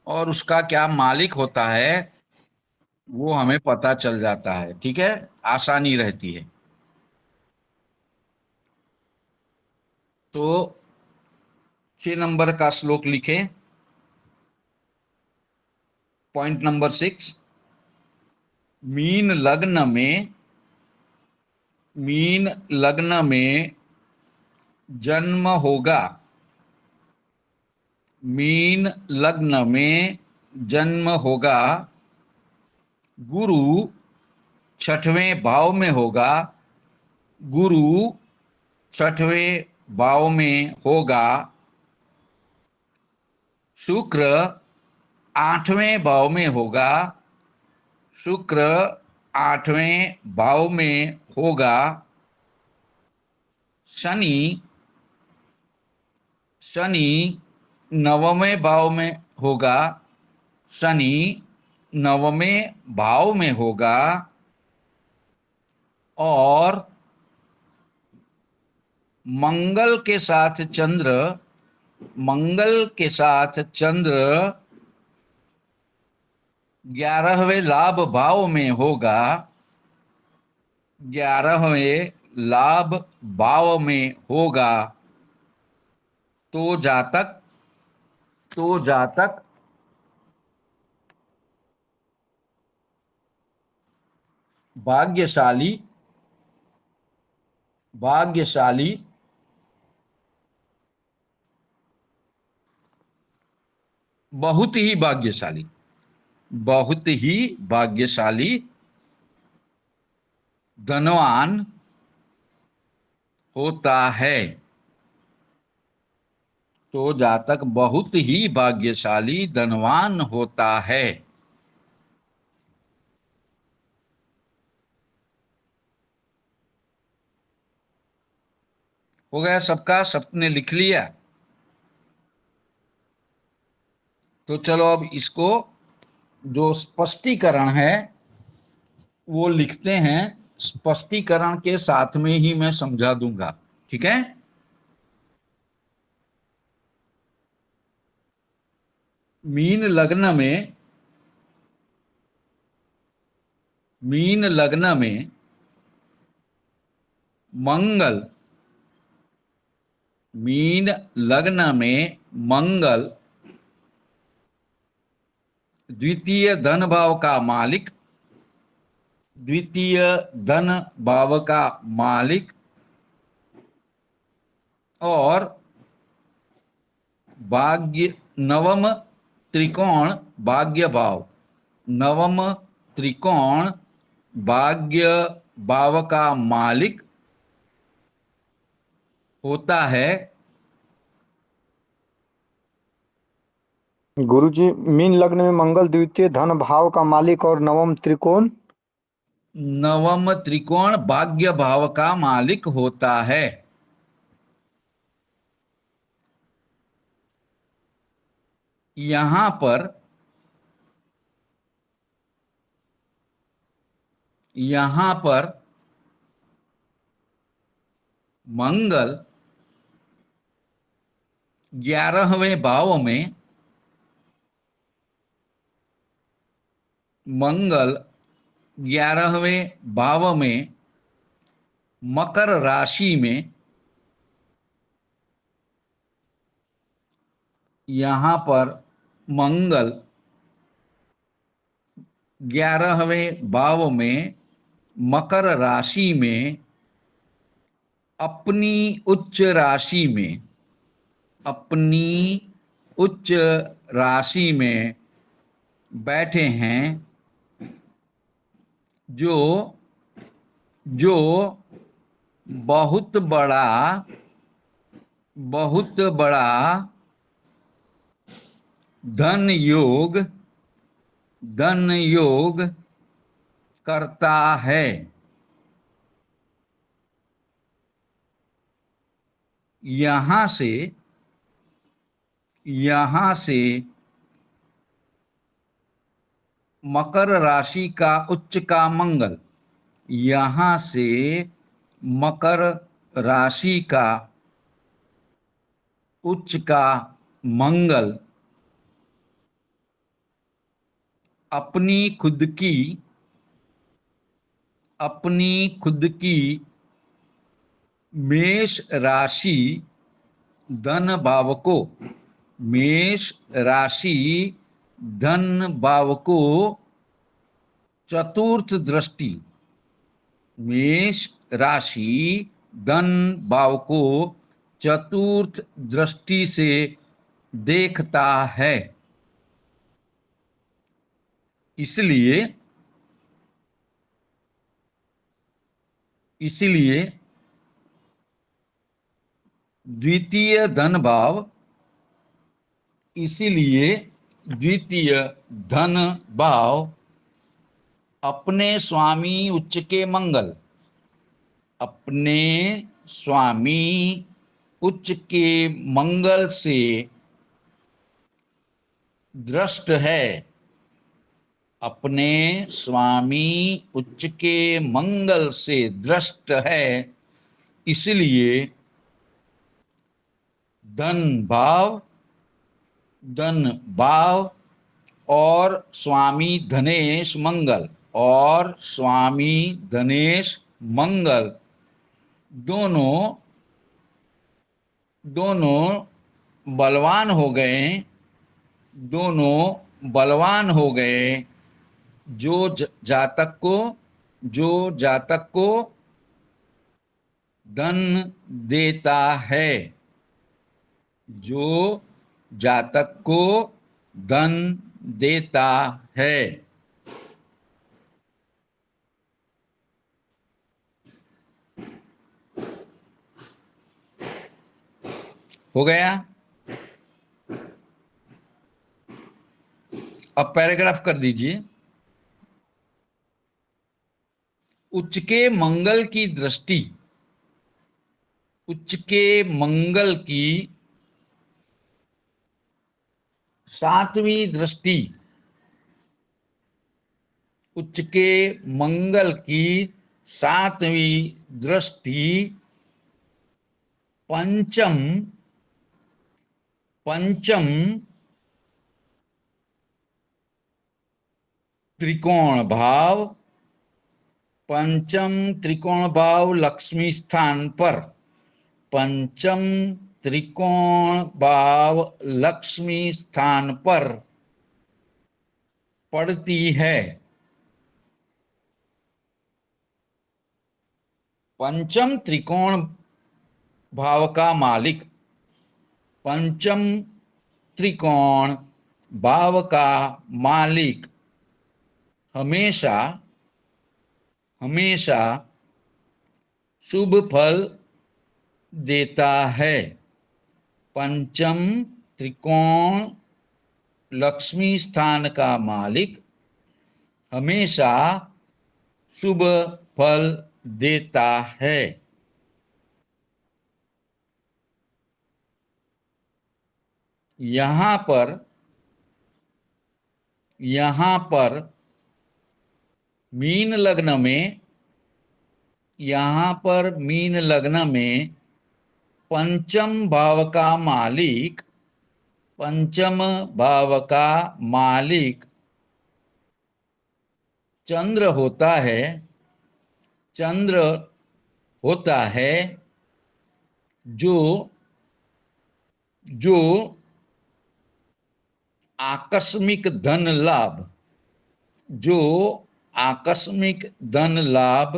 और उसका क्या मालिक होता है वो हमें पता चल जाता है। ठीक है, आसानी रहती है। तो 6 नंबर का श्लोक लिखें। Point number 6। मीन लग्न में, मीन लग्न में जन्म होगा। मीन लग्न में जन्म होगा। गुरु छठवें भाव में होगा। गुरु छठवें भाव में होगा। शुक्र आठवें भाव में होगा। शुक्र आठवें भाव में होगा। शनि, शनि नवमें भाव में होगा। शनि नवमें भाव में होगा। और मंगल के साथ चंद्र, मंगल के साथ चंद्र 11वें लाभ भाव में होगा। 11वें लाभ भाव में होगा। तो जातक, तो जातक भाग्यशाली, भाग्यशाली बहुत ही भाग्यशाली, बहुत ही भाग्यशाली धनवान होता है। तो जातक बहुत ही भाग्यशाली धनवान होता है। हो गया सबका, सबने लिख लिया? तो चलो अब इसको जो स्पष्टीकरण है वो लिखते हैं। स्पष्टीकरण के साथ में ही मैं समझा दूंगा। ठीक है। मीन लग्न में, मीन लग्न में मंगल, मीन लग्न में मंगल द्वितीय धन भाव का मालिक, द्वितीय धन भाव का मालिक और भाग्य नवम त्रिकोण भाग्य भाव, नवम त्रिकोण भाग्य भाव का मालिक होता है। गुरुजी, मीन लग्न में मंगल द्वितीय धन भाव का मालिक और नवम त्रिकोण, नवम त्रिकोण भाग्य भाव का मालिक होता है। यहां पर, यहां पर मंगल 11वें भाव में, मंगल 11वें भाव में मकर राशि में, यहां पर मंगल 11वें भाव में मकर राशि में अपनी उच्च राशि में, अपनी उच्च राशि में बैठे हैं। जो जो बहुत बड़ा, बहुत बड़ा धन योग, धन योग करता है। यहां से, यहां से मकर राशि का उच्च का मंगल, यहां से मकर राशि का उच्च का मंगल अपनी खुद की मेष राशि धन भाव को, मेष राशि धन भाव को चतुर्थ दृष्टि, मेष राशि धन भाव को चतुर्थ दृष्टि से देखता है। इसलिए द्वितीय धन भाव, इसीलिए द्वितीय धन भाव अपने स्वामी उच्च के मंगल, अपने स्वामी उच्च के मंगल से दृष्ट है, अपने स्वामी उच्च के मंगल से दृष्ट है। इसलिए धन भाव और स्वामी धनेश मंगल, और स्वामी धनेश मंगल दोनों बलवान हो गए, दोनों बलवान हो गए। जो जातक को धन देता है, जो जातक को धन देता है। हो गया। अब पैराग्राफ कर दीजिए। उच्च के मंगल की दृष्टि, उच्च के मंगल की सातवीं दृष्टि, उच्च के मंगल की सातवीं दृष्टि पंचम त्रिकोण भाव, पंचम त्रिकोण भाव लक्ष्मी स्थान पर, पंचम त्रिकोण भाव लक्ष्मी स्थान पर पड़ती है। पंचम त्रिकोण भाव का मालिक, पंचम त्रिकोण भाव का मालिक हमेशा शुभ फल देता है। पंचम त्रिकोण लक्ष्मी स्थान का मालिक हमेशा शुभ फल देता है। यहाँ पर मीन लग्न में, यहाँ पर मीन लग्न में पंचम भाव का मालिक, पंचम भाव का मालिक चंद्र होता है, चंद्र होता है जो आकस्मिक धन लाभ, जो आकस्मिक धन लाभ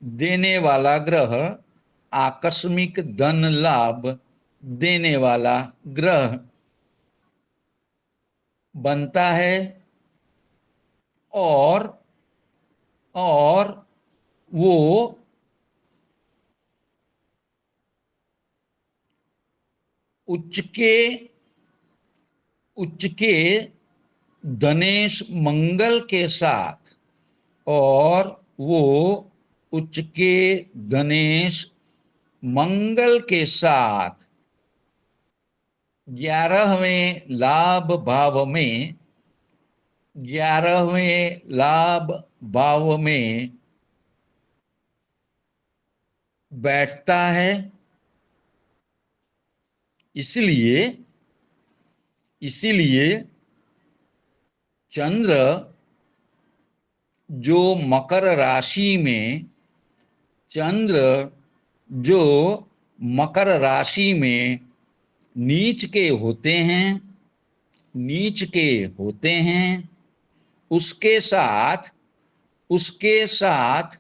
देने वाला ग्रह, आकस्मिक धन लाभ देने वाला ग्रह बनता है। और वो उच्च के धनेश मंगल के साथ, और वो उच्च के धनेश मंगल के साथ 11वें लाभ भाव में, 11वें लाभ भाव में बैठता है। इसलिए चंद्र जो मकर राशि में चंद्र जो मकर राशि में नीच के होते हैं, नीच के होते हैं, उसके साथ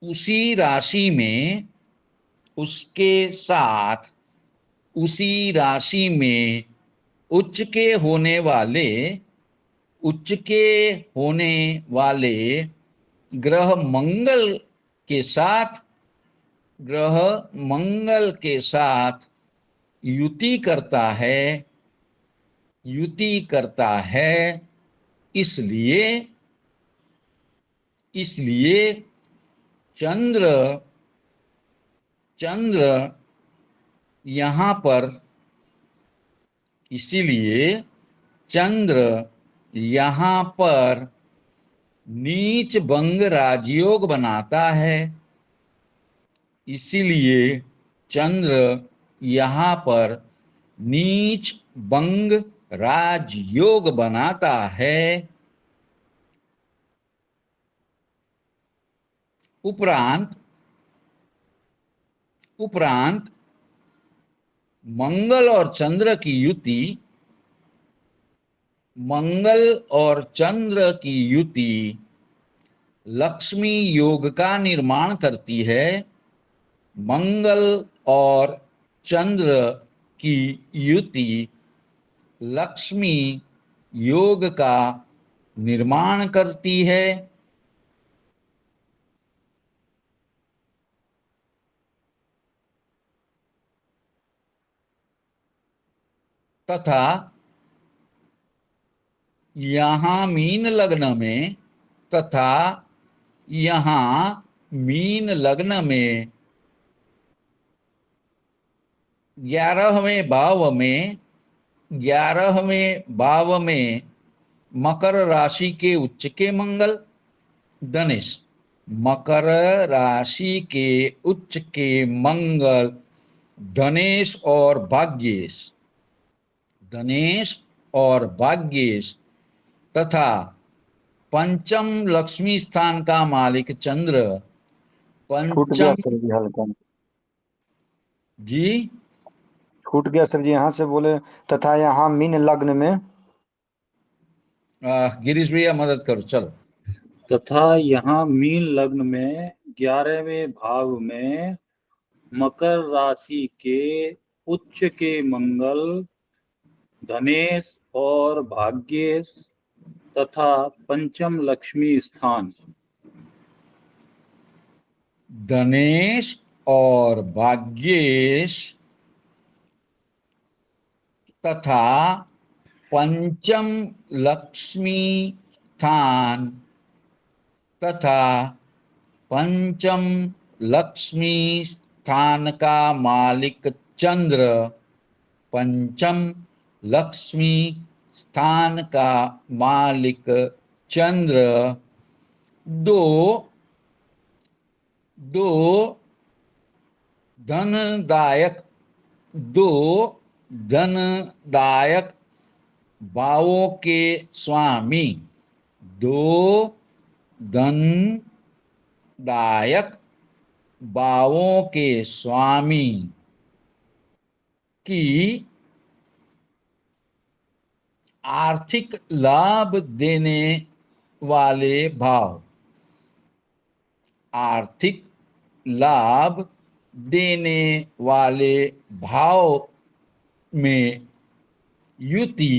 उसी राशि में उसके साथ उसी राशि में उच्च के होने वाले ग्रह ग्रह मंगल के साथ युति करता है। इसलिए चंद्र यहाँ पर इसीलिए चंद्र यहाँ पर नीच भंग राजयोग बनाता है। इसीलिए चंद्र यहाँ पर नीच भंग राजयोग बनाता है। उपरांत मंगल और चंद्र की युति लक्ष्मी योग का निर्माण करती है। मंगल और चंद्र की युति लक्ष्मी योग का निर्माण करती है। तथा यहाँ मीन लग्न में 11वें भाव में मकर राशि के उच्च के मंगल धनेश, मकर राशि के उच्च के मंगल धनेश और भाग्येश तथा पंचम लक्ष्मी स्थान का मालिक चंद्र छूट गया पंचम सर जी, हल्का जी छूट गया सर जी, यहाँ से बोले तथा यहाँ मीन लग्न में गिरीश भैया मदद करो चलो। तथा यहाँ मीन लग्न में 11वें भाव में मकर राशि के उच्च के मंगल धनेश और भाग्येश तथा पंचम लक्ष्मी स्थान धनेश और भाग्येश तथा पंचम लक्ष्मी स्थान तथा पंचम लक्ष्मी स्थान का मालिक चंद्र पंचम लक्ष्मी स्थान का मालिक चंद्र दो धनदायक भावों के स्वामी की आर्थिक लाभ देने वाले भाव में युति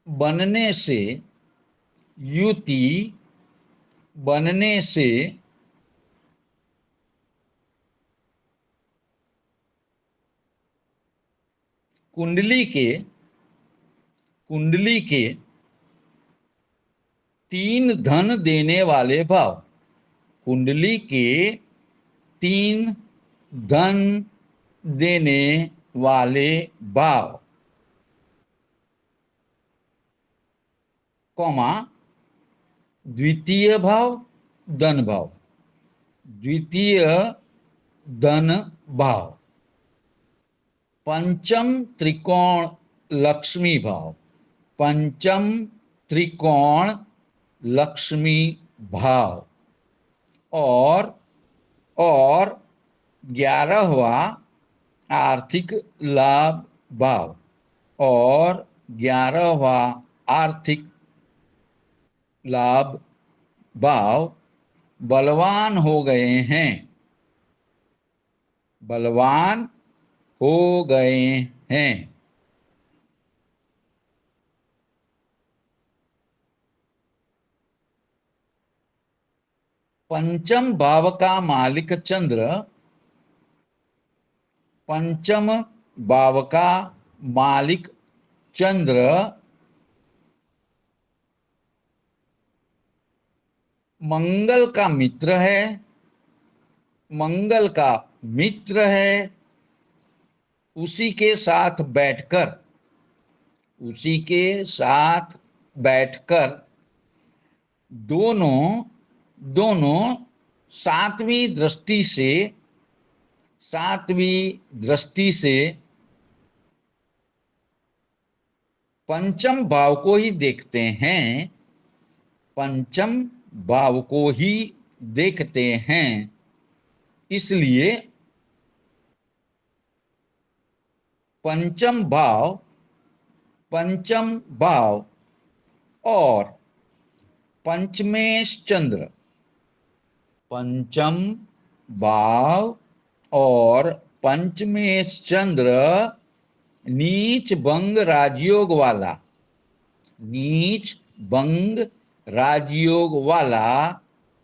बनने से कुंडली के 3 धन देने वाले भाव, कुंडली के 3 धन देने वाले भाव, द्वितीय भाव धन भाव, द्वितीय धन भाव, पंचम त्रिकोण लक्ष्मी भाव, पंचम त्रिकोण लक्ष्मी भाव, और 11वां आर्थिक लाभ भाव, और 11वां आर्थिक लाभ भाव बलवान हो गए हैं, बलवान हो गए हैं। पंचम भाव का मालिक चंद्र, पंचम भाव का मालिक चंद्र मंगल का मित्र है, मंगल का मित्र है। उसी के साथ बैठकर, उसी के साथ बैठकर दोनों दोनों सातवीं दृष्टि से, सातवीं दृष्टि से पंचम भाव को ही देखते हैं, पंचम भाव को ही देखते हैं। इसलिए पंचम भाव, पंचम भाव और पंचमेश चंद्र, पंचम भाव और पंचमेश चंद्र नीच भंग राजयोग वाला, नीच भंग राजयोग वाला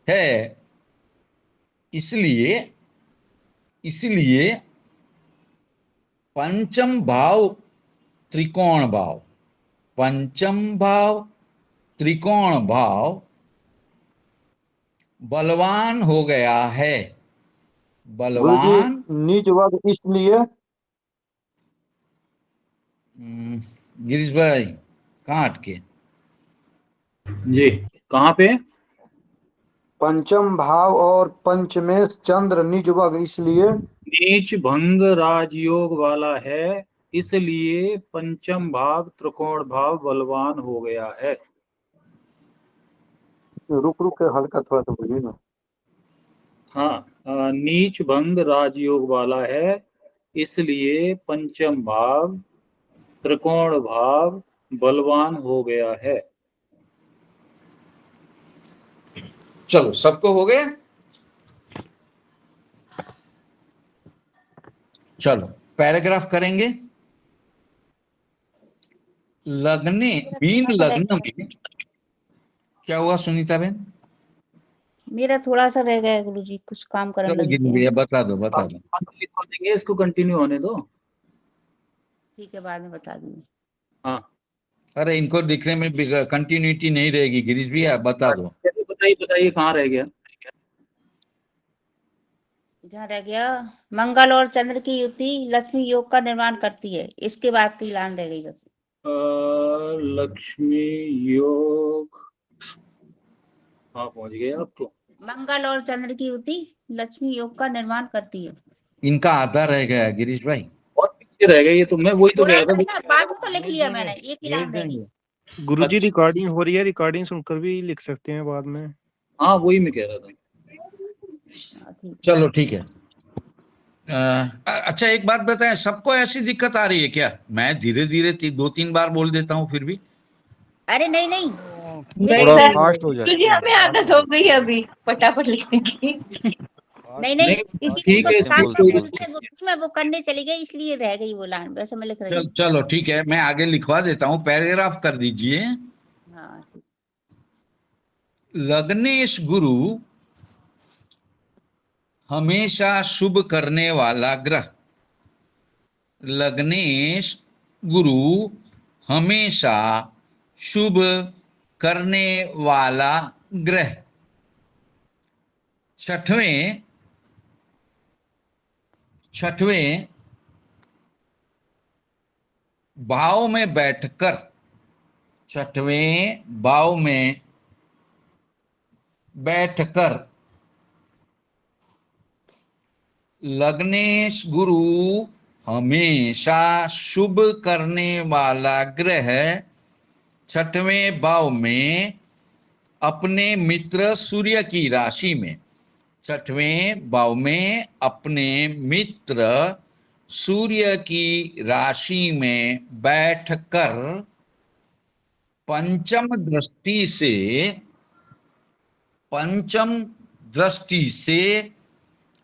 है। इसलिए इसलिए पंचम भाव त्रिकोण भाव, पंचम भाव त्रिकोण भाव बलवान हो गया है, बलवान। नीच वर्ग इसलिए, गिरीश भाई कहाँ अटके? जी कहाँ पे? पंचम भाव और पंचमेश चंद्र नीच वर्ग इसलिए, नीच भंग राजयोग वाला है, इसलिए पंचम भाव त्रिकोण भाव बलवान हो गया है। रुक रुक के हल्का थोड़ा सा बोलिए ना। हाँ, नीच भंग राजयोग वाला है, इसलिए पंचम भाव त्रिकोण भाव बलवान हो गया है। चलो सबको हो गया। चलो पैराग्राफ करेंगे। लगने मीन लग्न में क्या हुआ सुनीता बहन? मेरा थोड़ा सा रह गया है गुरुजी, कुछ काम करने चलो लगे गिन थे। भैया बता दो, बता दो। लिख देंगे, इसको कंटिन्यू होने दो। ठीक है, बाद में बता दूंगी। हाँ अरे इनको दिखने में कंटिन्यूटी नहीं रहेगी गिरीश भैया, बता दो। बताइए बताइए कहाँ रह गया? जहाँ रह गया, मंगल और चंद्र की युति लक्ष्मी योग का निर्माण करती है, इसके बाद की लाइन रह गई बस। लक्ष्मी योग, हाँ पहुंच गए आपको। मंगल और चंद्र की युति लक्ष्मी योग का निर्माण करती है। इनका आधा रह गया गिरीश भाई। और पीछे रह गए ये, तो मैं वही तो थोड़ा कह रहा सा बाद में तो लिख लिया मैंने, एक ही लाइन रह गई। गुरुजी अच्छा। रिकॉर्डिंग हो रही है, रिकॉर्डिंग सुनकर भी लिख सकते हैं बाद में। हाँ वही मैं कह रहा था। हाँ, ठीक है। चलो ठीक है। अच्छा एक बात बताएं, सबको ऐसी दिक्कत आ रही है क्या? मैं धीरे धीरे 2-3 बार बोल देता हूँ फिर भी। अरे नहीं नहीं, थोड़ा सर, फास्ट हो जाती है। हमें आदत हो गई अभी फटाफट लिखने की। नहीं नहीं, नहीं, इसी ठीक को है, काम कोई उसमें वो करने चली गई, इसलिए रह गई वो लाइन, वैसे मैं लिख रही हूँ। चलो ठीक है, मैं आगे लिखवा देता हूँ, पैराग्राफ कर दीजिए। हाँ ठीक। लग्नेश गुरु हमेशा शुभ करने वाला ग्रह, लग्नेश गुरु हमेशा शुभ करने वाला ग्रह छठवें भाव में बैठकर, छठवें भाव में बैठकर लग्नेश गुरु हमेशा शुभ करने वाला ग्रह छठवें भाव में अपने मित्र सूर्य की राशि में, छठवें भाव में अपने मित्र सूर्य की राशि में बैठकर पंचम दृष्टि से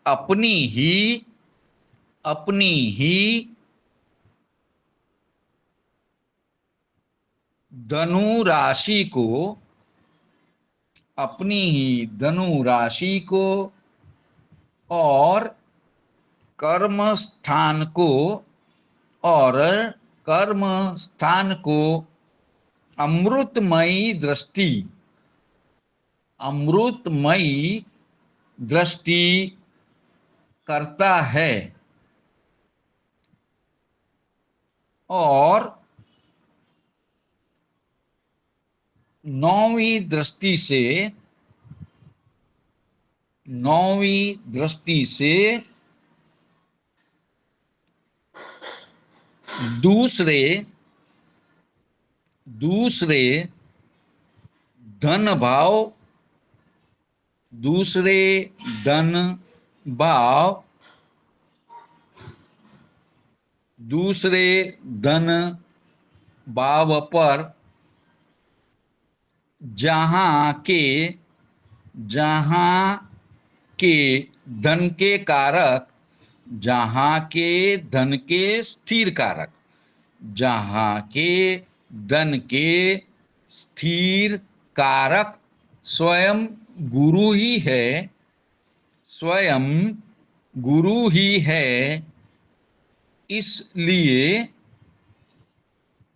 अपनी ही धनु राशि को और कर्म स्थान को अमृतमयी दृष्टि करता है और नौवीं दृष्टि से दूसरे धन भाव पर जहां के धन के कारक, स्थिर कारक स्वयं गुरु ही है,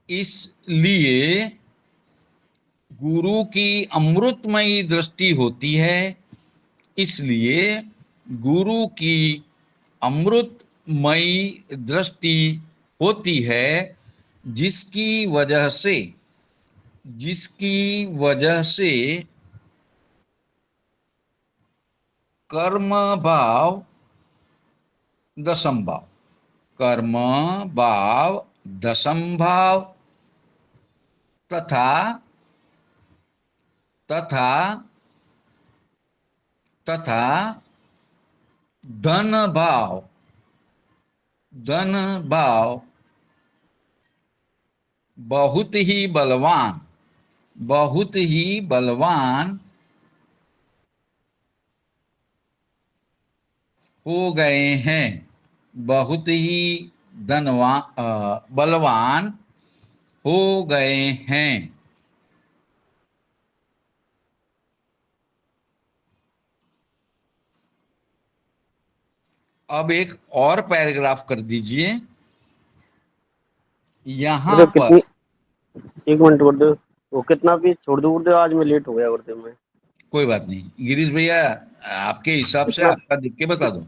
इसलिए गुरु की अमृतमयी दृष्टि होती है, इसलिए गुरु की अमृतमयी दृष्टि होती है, जिसकी वजह से कर्म भाव दशम भाव तथा धन भाव बहुत ही बलवान हो गए हैं, बलवान हो गए हैं। अब एक और पैराग्राफ कर दीजिए यहाँ पर। एक मिनट कर दो, वो कितना पीस छोड़ दो गुरुदेव, आज मैं लेट हो गया गुरुदेव में। कोई बात नहीं गिरीश भैया, आपके हिसाब से आपका लिख के बता दो।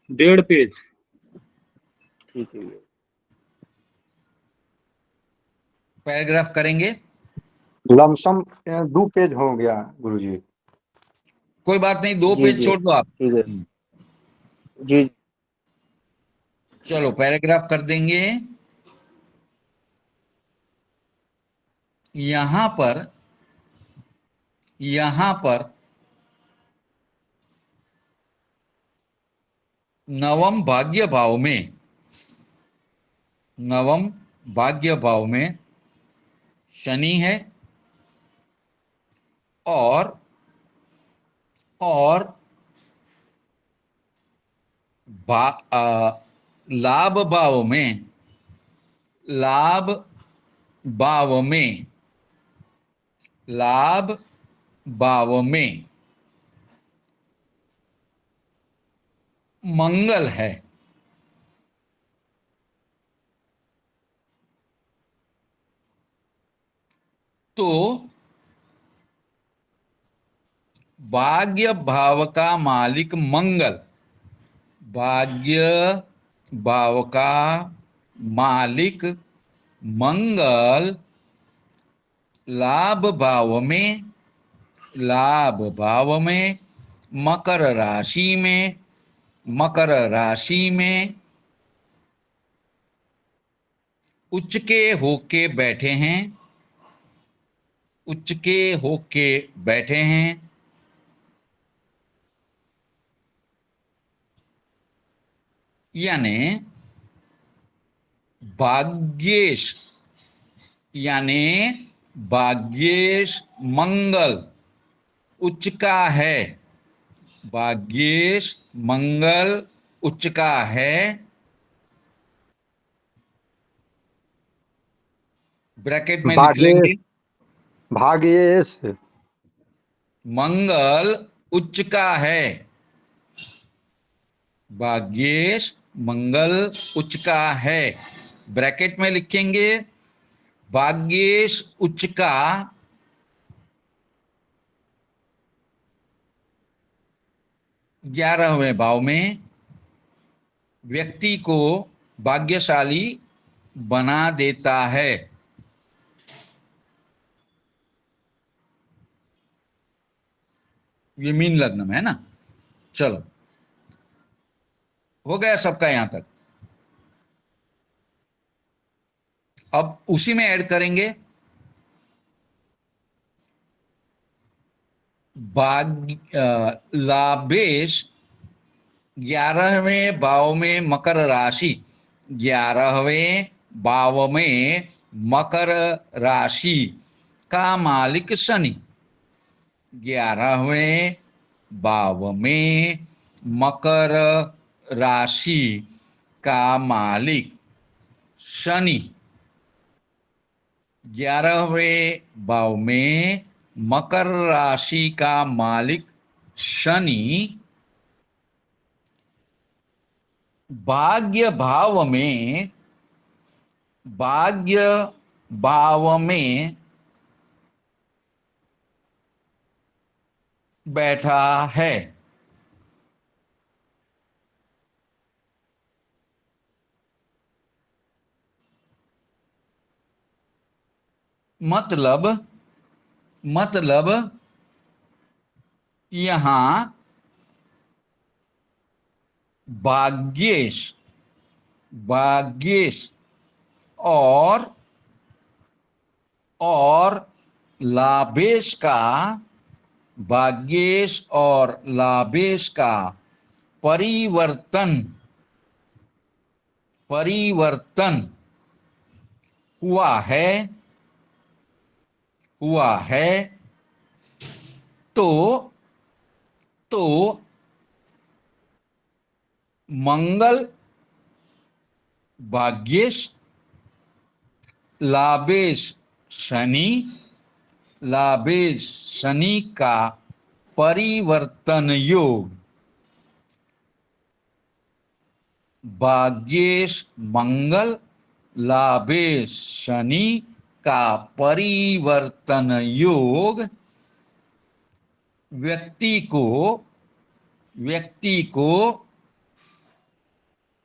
1.5 पेज। ठीक है, पैराग्राफ करेंगे। लमसम 2 पेज हो गया गुरुजी। कोई बात नहीं, 2 पेज छोड़ दो आप। ठीक है जी। चलो पैराग्राफ कर देंगे। यहां पर नवम भाग्य भाव में शनि है और लाभ भाव में मंगल है। तो भाग्य भाव का मालिक मंगल, लाभ भाव में मकर राशि में उच्च के होके बैठे हैं, उच्च के होके बैठे हैं, यानी भाग्येश, यानी भाग्येश मंगल उच्च का है, भाग्येश मंगल उच्च का है, ब्रैकेट में लिख लेंगे, भाग्येश, भाग्येश, मंगल उच्च का है, भाग्येश मंगल उच्च का है, ब्रैकेट में लिखेंगे भाग्येश उच्च का 11वें भाव में व्यक्ति को भाग्यशाली बना देता है। ये मीन लग्न में है ना। चलो, हो गया सबका यहां तक। अब उसी में ऐड करेंगे लाभेश 11वें भाव में मकर राशि, 11वें भाव में मकर राशि का मालिक शनि, 11वें भाव में मकर राशि का मालिक शनि, 11वें भाव में मकर राशि का मालिक शनि भाग्य भाव में बैठा है। मतलब यहां भाग्येश और लाभेश का, भाग्येश और लाभेश का परिवर्तन हुआ है तो मंगल भाग्येश, लाभेश शनि का परिवर्तन योग, भाग्येश मंगल लाभेश शनि का परिवर्तन योग व्यक्ति को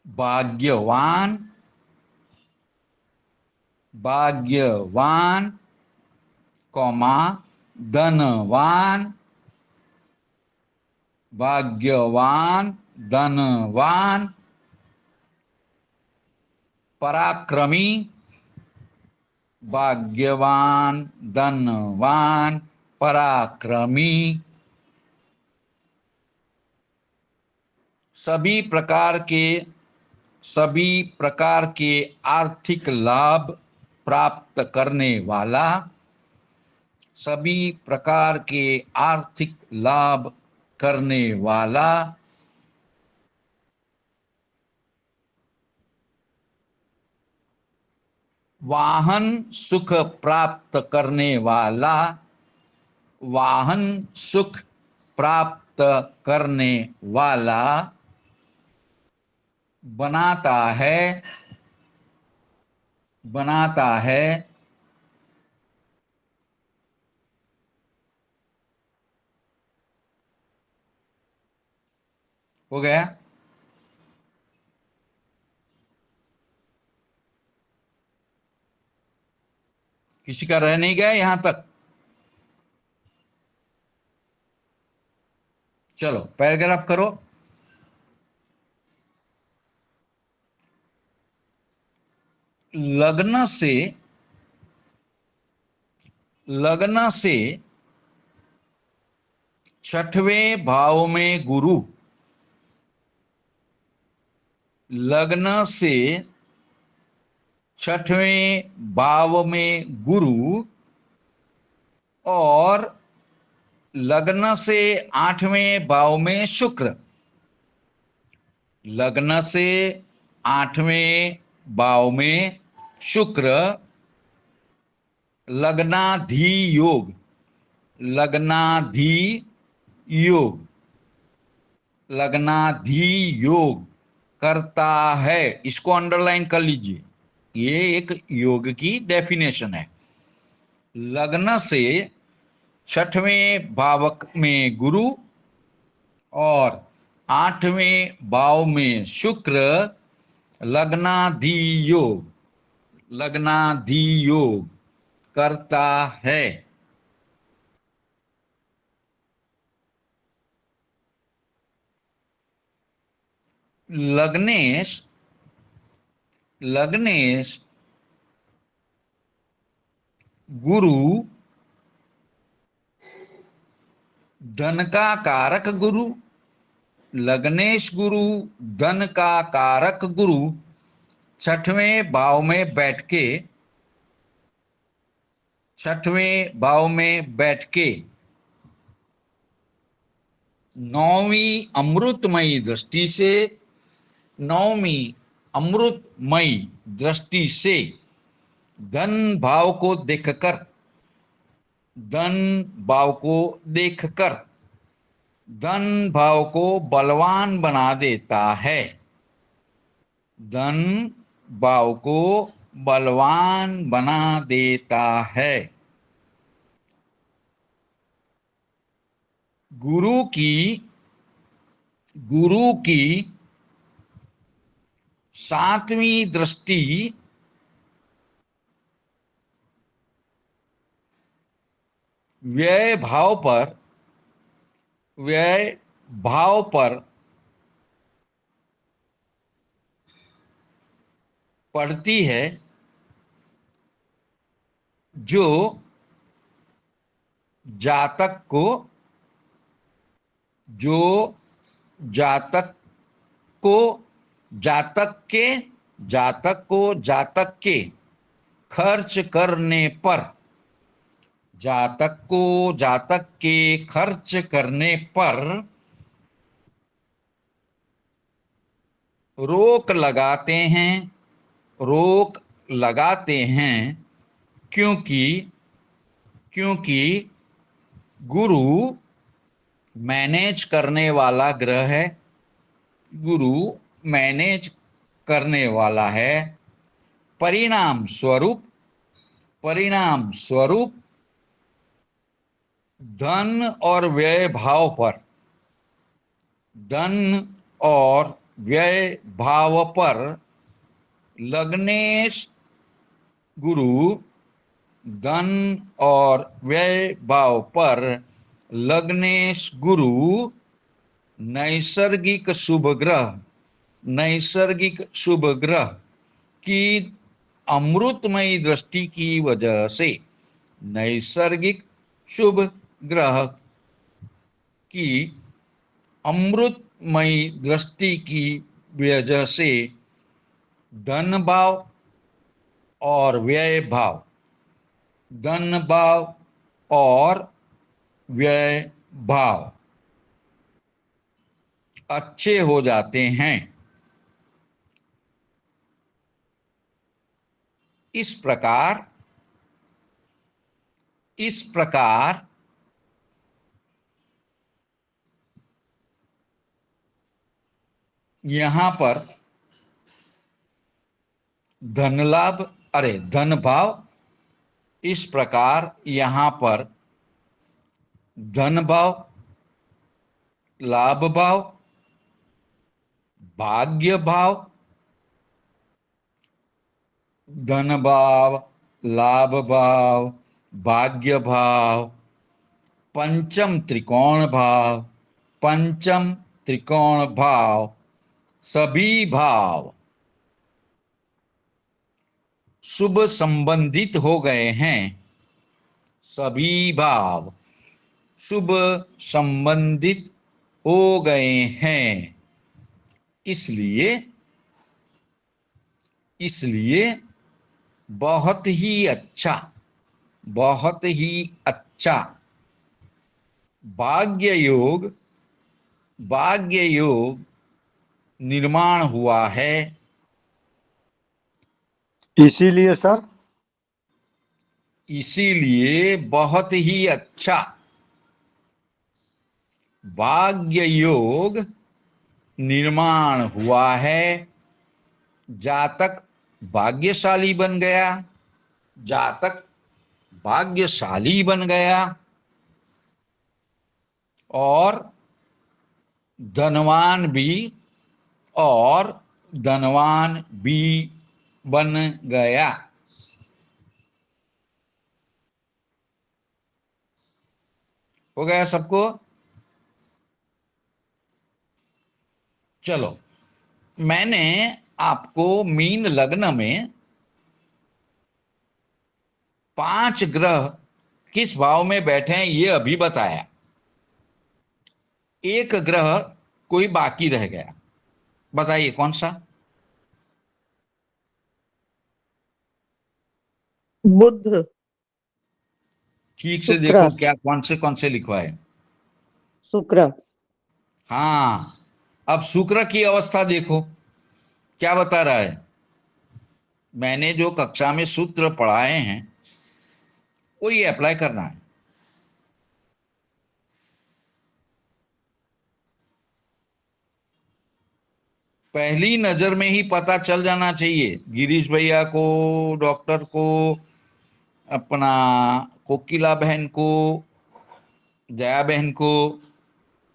भाग्यवान कौमा धनवान पराक्रमी, भाग्यवान धनवान पराक्रमी, सभी प्रकार के आर्थिक लाभ प्राप्त करने वाला, सभी प्रकार के आर्थिक लाभ करने वाला, वाहन सुख प्राप्त करने वाला, वाहन सुख प्राप्त करने वाला बनाता है हो गया। किसी का रह नहीं गया यहां तक? चलो पैराग्राफ करो। लग्न से छठवें भाव में गुरु, लग्न से छठवें भाव में गुरु और लग्न से आठवें भाव में शुक्र, लग्न से आठवें भाव में शुक्र, लग्नाधि योग, लग्नाधि योग, लग्नाधि योग करता है। इसको अंडरलाइन कर लीजिए, ये एक योग की डेफिनेशन है। लग्न से छठवें भावक में गुरु और आठवें भाव में शुक्र, लग्नाधि योग, लग्नाधि योग करता है। लग्नेश, लग्नेश गुरु धन का कारक गुरु, लग्नेश गुरु धन का कारक गुरु छठवें भाव में बैठ के, छठवें भाव में बैठ के नौवीं अमृतमयी दृष्टि से, नौवीं अमृतमयी दृष्टि से धन भाव को देखकर, धन भाव को देखकर धन भाव को बलवान बना देता है, धन भाव को बलवान बना देता है। गुरु की सातवीं दृष्टि व्यय भाव पर, व्यय भाव पर पड़ती है, जो जातक को, जो जातक को, जातक के, जातक को, जातक के खर्च करने पर, जातक को जातक के खर्च करने पर रोक लगाते हैं, रोक लगाते हैं, क्योंकि गुरु मैनेज करने वाला ग्रह है, गुरु मैनेज करने वाला है। परिणाम स्वरूप धन और व्यय भाव पर, धन और व्यय भाव पर लग्नेश गुरु, धन और व्यय भाव पर लग्नेश गुरु नैसर्गिक शुभ ग्रह, नैसर्गिक शुभ ग्रह की अमृतमयी दृष्टि की वजह से, नैसर्गिक शुभ ग्रह की अमृतमयी दृष्टि की वजह से धन भाव और व्यय भाव, धन भाव और व्यय भाव अच्छे हो जाते हैं। इस प्रकार यहां पर धन लाभ, धन भाव, इस प्रकार यहां पर धन भाव, लाभ भाव, भाग्य भाव, धन भाव, लाभ भाव, भाग्य भाव, पंचम त्रिकोण भाव, पंचम त्रिकोण भाव, सभी भाव शुभ संबंधित हो गए हैं। सभी भाव शुभ संबंधित हो गए हैं। इसलिए इसलिए बहुत ही अच्छा, बहुत ही अच्छा। भाग्य योग, भाग्य योग निर्माण हुआ है। इसीलिए सर, इसीलिए बहुत ही अच्छा भाग्य योग निर्माण हुआ है। जातक भाग्यशाली बन गया, जातक भाग्यशाली बन गया और धनवान भी, और धनवान भी बन गया। हो गया सबको? चलो, मैंने आपको मीन लग्न में 5 ग्रह किस भाव में बैठे हैं ये अभी बताया। एक ग्रह कोई बाकी रह गया, बताइए कौन सा? बुध। ठीक से शुक्र। देखो क्या कौन से लिखवा है। शुक्र। हाँ, अब शुक्र की अवस्था देखो क्या बता रहा है। मैंने जो कक्षा में सूत्र पढ़ाए हैं वो ये अप्लाई करना है। पहली नजर में ही पता चल जाना चाहिए गिरीश भैया को, डॉक्टर को, अपना कोकिला बहन को, जया बहन को,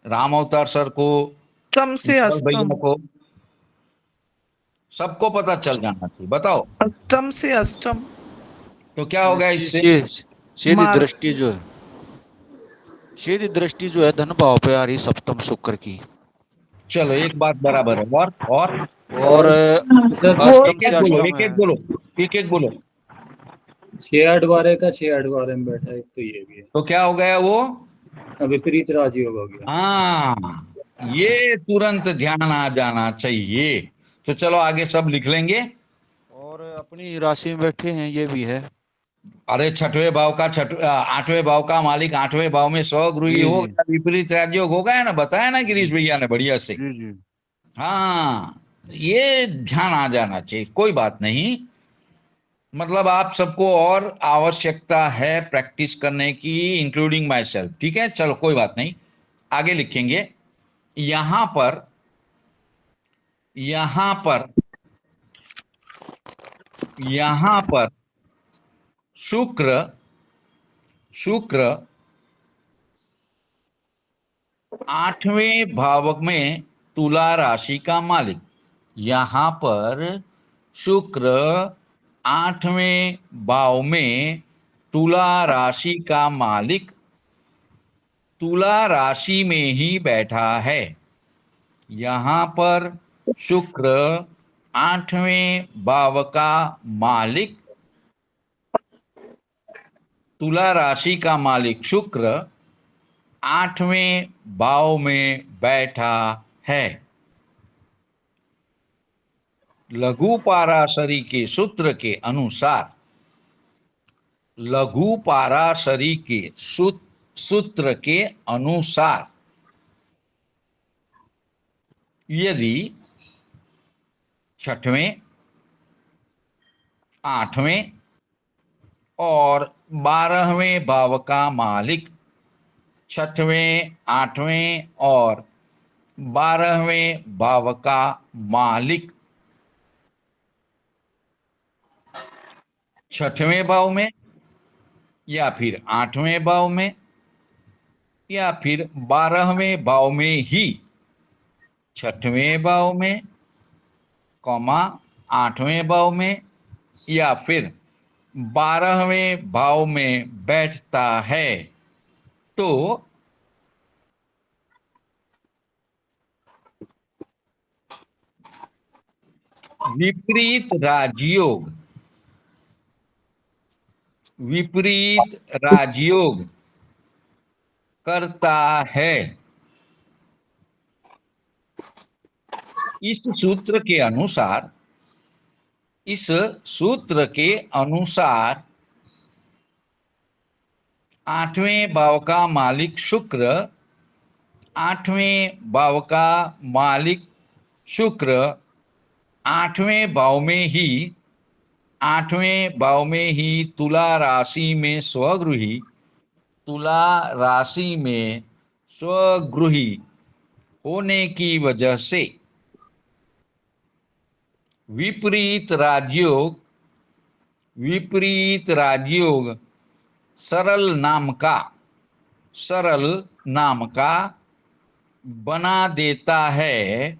राम अवतार सर को, अष्टम से विशाल अष्टम, भैया को, सबको पता चल जाना चाहिए। बताओ अष्टम से अष्टम। तो क्या होगा इससे? सीधी मार- दृष्टि जो है, सीधी दृष्टि जो है धन भाव पे आ रही सप्तम शुक्र की। चलो एक बात बराबर है। और और अष्टम एक से एक बोलो, अष्टम एक है। एक बोलो, एक एक बोलो। 6 8 12 का 6 8 12 में बैठा है, एक तो ये भी है। तो क्या हो गया वो? विपरीत राजयोग हो गया। हाँ, ये तुरंत ध्यान आ जाना चाहिए। तो चलो आगे सब लिख लेंगे। और अपनी राशि में बैठे हैं ये भी है। अरे छठवें भाव का 8वें भाव का मालिक 8वें भाव में स्वगृही जी, हो जी। गया, विपरीत राजयोग हो गया ना, बताया ना गिरीश भैया ने बढ़िया से। जी जी। हाँ, ये ध्यान आ जाना चाहिए। कोई बात नहीं, मतलब आप सबको और आवश्यकता है प्रैक्टिस करने की, इंक्लूडिंग माई सेल्फ। ठीक है, चलो कोई बात नहीं, आगे लिखेंगे। यहां पर यहां पर यहां पर शुक्र शुक्र 8वें भाव में तुला राशि का मालिक। यहां पर शुक्र 8वें भाव में तुला राशि का मालिक तुला राशि में ही बैठा है। यहां पर शुक्र 8वें भाव का मालिक, तुला राशि का मालिक शुक्र 8वें भाव में बैठा है। लघु पाराशरी के सूत्र के अनुसार, लघु पाराशरी के सूत्र के अनुसार यदि 6वें, 8वें और 12वें भाव का मालिक 6वें, 8वें और 12वें भाव का मालिक 6वें भाव में या फिर 8वें भाव में या फिर 12वें भाव में ही, 6वें भाव में, 8वें भाव में या फिर 12वें भाव में बैठता है तो विपरीत राजयोग, विपरीत राजयोग करता है। इस सूत्र के अनुसार, इस सूत्र के अनुसार आठवें भाव का मालिक शुक्र, आठवें भाव का मालिक शुक्र आठवें भाव में ही, आठवें भाव में ही तुला राशि में स्वगृही, तुला राशि में स्वगृही होने की वजह से विपरीत राजयोग, विपरीत राजयोग सरल नाम का बना देता है,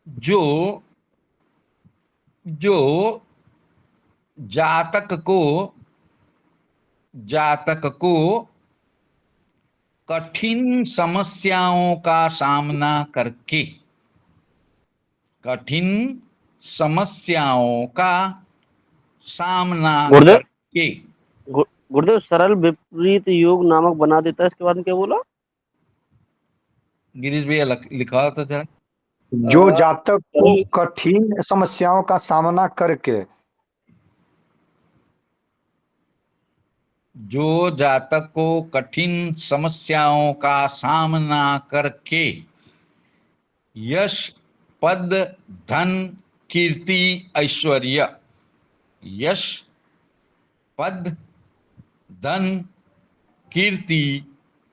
जो जातक को कठिन समस्याओं का सामना करके, कठिन समस्याओं का सामना गुरुदेव करके, गुरुदेव सरल विपरीत योग नामक बना देता है, इसके बाद में क्या बोला? गिरीश भैया लिखा था जरा। जो जातक को कठिन समस्याओं का सामना करके, जो जातक को कठिन समस्याओं का सामना करके यश, पद, धन, कीर्ति, ऐश्वर्य, यश, पद, धन, कीर्ति,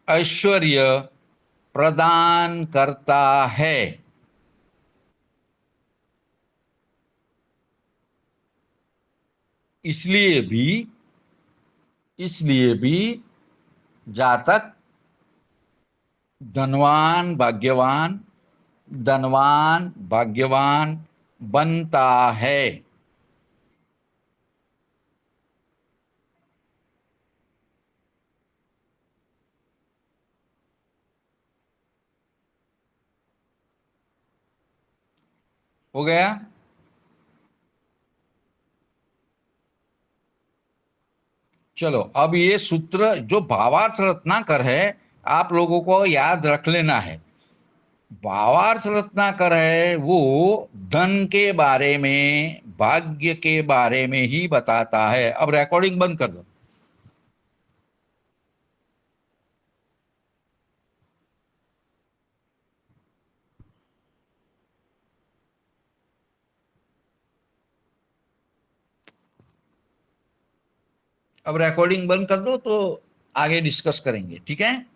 ऐश्वर्य प्रदान करता है। इसलिए भी जातक धनवान भाग्यवान बनता है। हो गया? चलो, अब ये सूत्र जो भावार्थ रत्नाकर है, आप लोगों को याद रख लेना है। भावार्थ रत्नाकर है वो धन के बारे में, भाग्य के बारे में ही बताता है। अब रिकॉर्डिंग बंद कर दो। अब रिकॉर्डिंग बंद कर दो तो आगे डिस्कस करेंगे, ठीक है?